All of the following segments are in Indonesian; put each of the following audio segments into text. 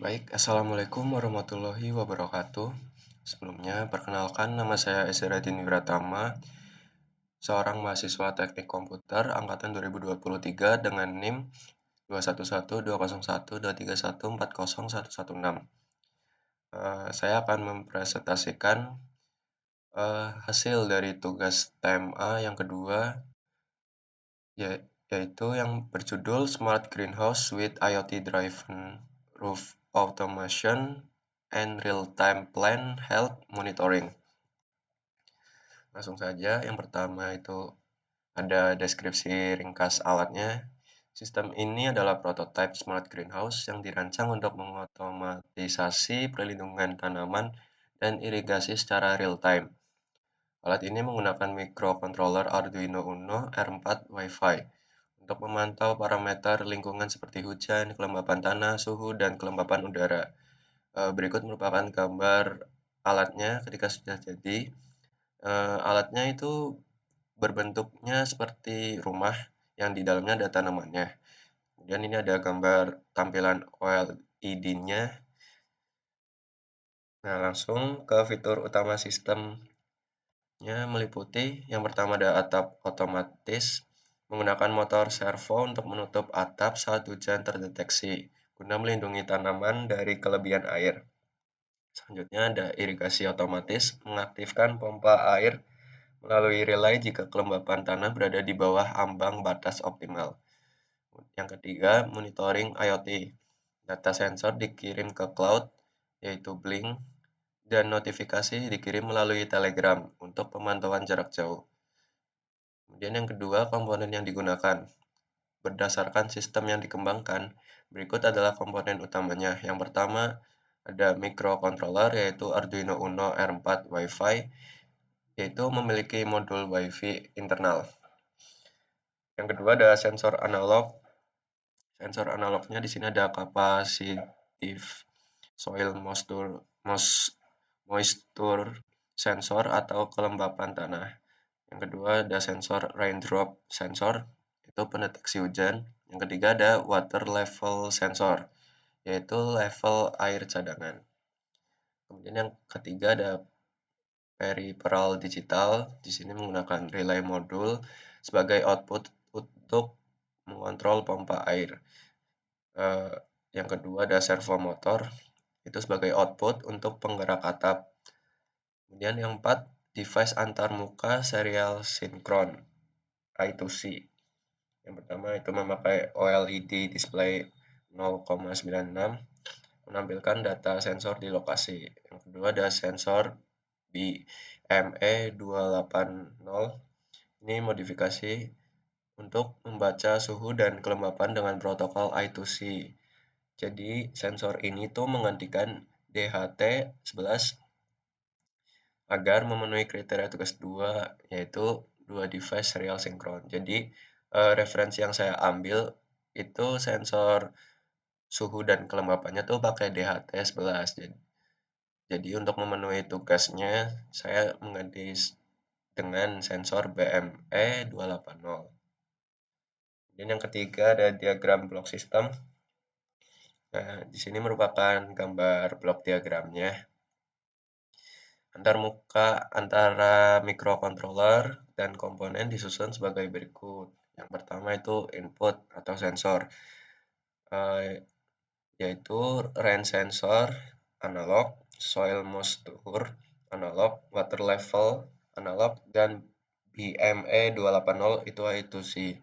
Baik, Assalamualaikum warahmatullahi wabarakatuh. Sebelumnya, perkenalkan nama saya Esradin Wiratama, seorang mahasiswa teknik komputer angkatan 2023 dengan NIM 211201231414016. Saya akan mempresentasikan hasil dari tugas TMA yang kedua, yaitu yang berjudul Smart Greenhouse with IoT-Driven Roof Automation and Real-Time Plant Health Monitoring. Langsung saja, yang pertama itu ada deskripsi ringkas alatnya. Sistem ini adalah prototipe smart greenhouse yang dirancang untuk mengotomatisasi perlindungan tanaman dan irigasi secara real-time. Alat ini menggunakan microcontroller Arduino Uno R4 Wi-Fi untuk memantau parameter lingkungan seperti hujan, kelembapan tanah, suhu, dan kelembapan udara. Berikut merupakan gambar alatnya ketika sudah jadi. Alatnya itu berbentuknya seperti rumah yang di dalamnya ada tanamannya. Kemudian ini ada gambar tampilan OLED-nya. Nah, langsung ke fitur utama sistemnya meliputi yang pertama ada atap otomatis menggunakan motor servo untuk menutup atap saat hujan terdeteksi guna melindungi tanaman dari kelebihan air. Selanjutnya ada irigasi otomatis mengaktifkan pompa air melalui relay jika kelembapan tanah berada di bawah ambang batas optimal. Yang ketiga, monitoring IoT. Data sensor dikirim ke cloud, yaitu Blink, dan notifikasi dikirim melalui Telegram untuk pemantauan jarak jauh. Kemudian yang kedua, komponen yang digunakan. Berdasarkan sistem yang dikembangkan, berikut adalah komponen utamanya. Yang pertama, ada microcontroller, yaitu Arduino Uno R4 Wi-Fi, yaitu memiliki modul Wi-Fi internal. Yang kedua ada sensor analog. Sensor analognya di sini ada capacitive soil moisture sensor atau kelembapan tanah. Yang kedua ada sensor raindrop sensor, itu pendeteksi hujan. Yang ketiga ada water level sensor, yaitu level air cadangan. Kemudian yang ketiga ada peripheral digital, di sini menggunakan relay modul sebagai output untuk mengontrol pompa air. Yang kedua ada servo motor, itu sebagai output untuk penggerak atap. Kemudian yang empat, device antarmuka serial sinkron I2C. Yang pertama itu memakai OLED display 0,96 menampilkan data sensor di lokasi. Yang kedua ada sensor BME280. Ini modifikasi untuk membaca suhu dan kelembapan dengan protokol I2C. Jadi sensor ini tuh menggantikan DHT11 agar memenuhi kriteria tugas 2, yaitu 2 device serial sinkron. Jadi referensi yang saya ambil itu sensor suhu dan kelembapannya tuh pakai DHT11. Jadi untuk memenuhi tugasnya saya mengganti dengan sensor BME280. Dan yang ketiga ada diagram blok sistem. Nah, di sini merupakan gambar blok diagramnya. Antarmuka antara microcontroller dan komponen disusun sebagai berikut. Yang pertama itu input atau sensor, yaitu rain sensor analog, soil moisture analog, water level analog, dan BME280 itu I2C.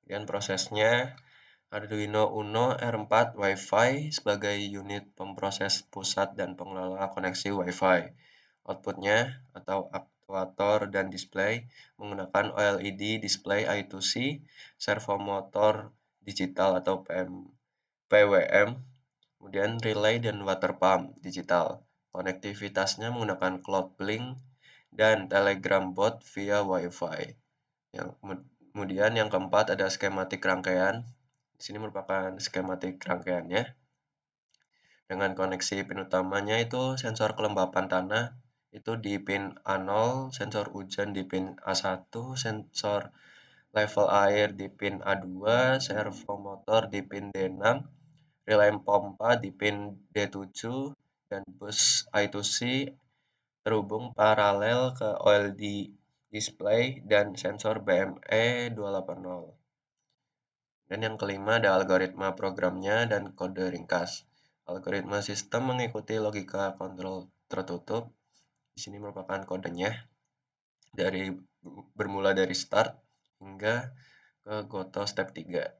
Dan prosesnya Arduino Uno R4 Wi-Fi sebagai unit pemproses pusat dan pengelola koneksi Wi-Fi. Outputnya atau aktuator dan display menggunakan OLED display I2C, servo motor digital atau PWM, kemudian relay dan water pump digital. Konektivitasnya menggunakan Cloud Blink dan Telegram bot via Wi-Fi. Kemudian yang keempat ada skematik rangkaian. Di sini merupakan skematik rangkaiannya. Dengan koneksi pin utamanya itu sensor kelembapan tanah itu di pin A0, sensor hujan di pin A1, sensor level air di pin A2, servo motor di pin D6, relay pompa di pin D7, dan bus I2C terhubung paralel ke OLED display dan sensor BME 280. Dan yang kelima ada algoritma programnya dan kode ringkas. Algoritma sistem mengikuti logika kontrol tertutup. Di sini merupakan kodenya dari bermula dari start hingga ke goto step 3.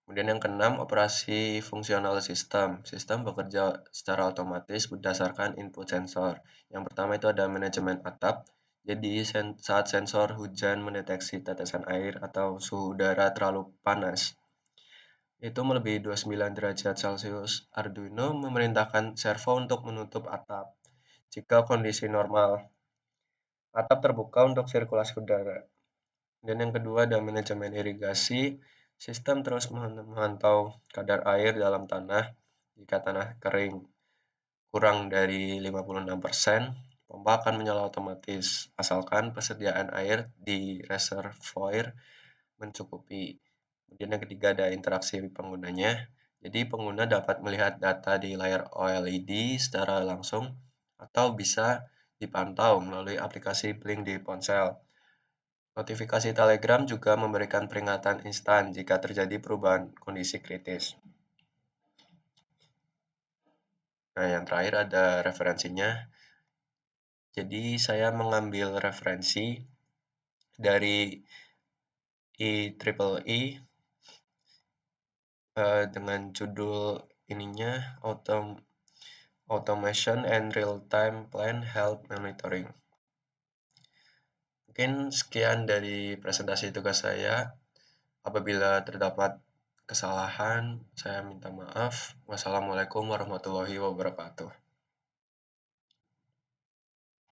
Kemudian yang keenam, operasi fungsional sistem. Sistem bekerja secara otomatis berdasarkan input sensor. Yang pertama itu ada manajemen atap. Jadi saat sensor hujan mendeteksi tetesan air atau suhu udara terlalu panas, itu melebihi 29 derajat Celcius, Arduino memerintahkan servo untuk menutup atap. Jika kondisi normal, atap terbuka untuk sirkulasi udara. Dan yang kedua ada manajemen irigasi. Sistem terus memantau kadar air dalam tanah. Jika tanah kering kurang dari 56%, pompa akan menyala otomatis, asalkan persediaan air di reservoir mencukupi. Kemudian yang ketiga ada interaksi penggunanya. Jadi pengguna dapat melihat data di layar OLED secara langsung atau bisa dipantau melalui aplikasi Blink di ponsel. Notifikasi Telegram juga memberikan peringatan instan jika terjadi perubahan kondisi kritis. Nah, yang terakhir ada referensinya. Jadi, saya mengambil referensi dari IEEE dengan judul ininya Automation and Real-Time Plant Health Monitoring. Mungkin sekian dari presentasi tugas saya. Apabila terdapat kesalahan, saya minta maaf. Wassalamualaikum warahmatullahi wabarakatuh.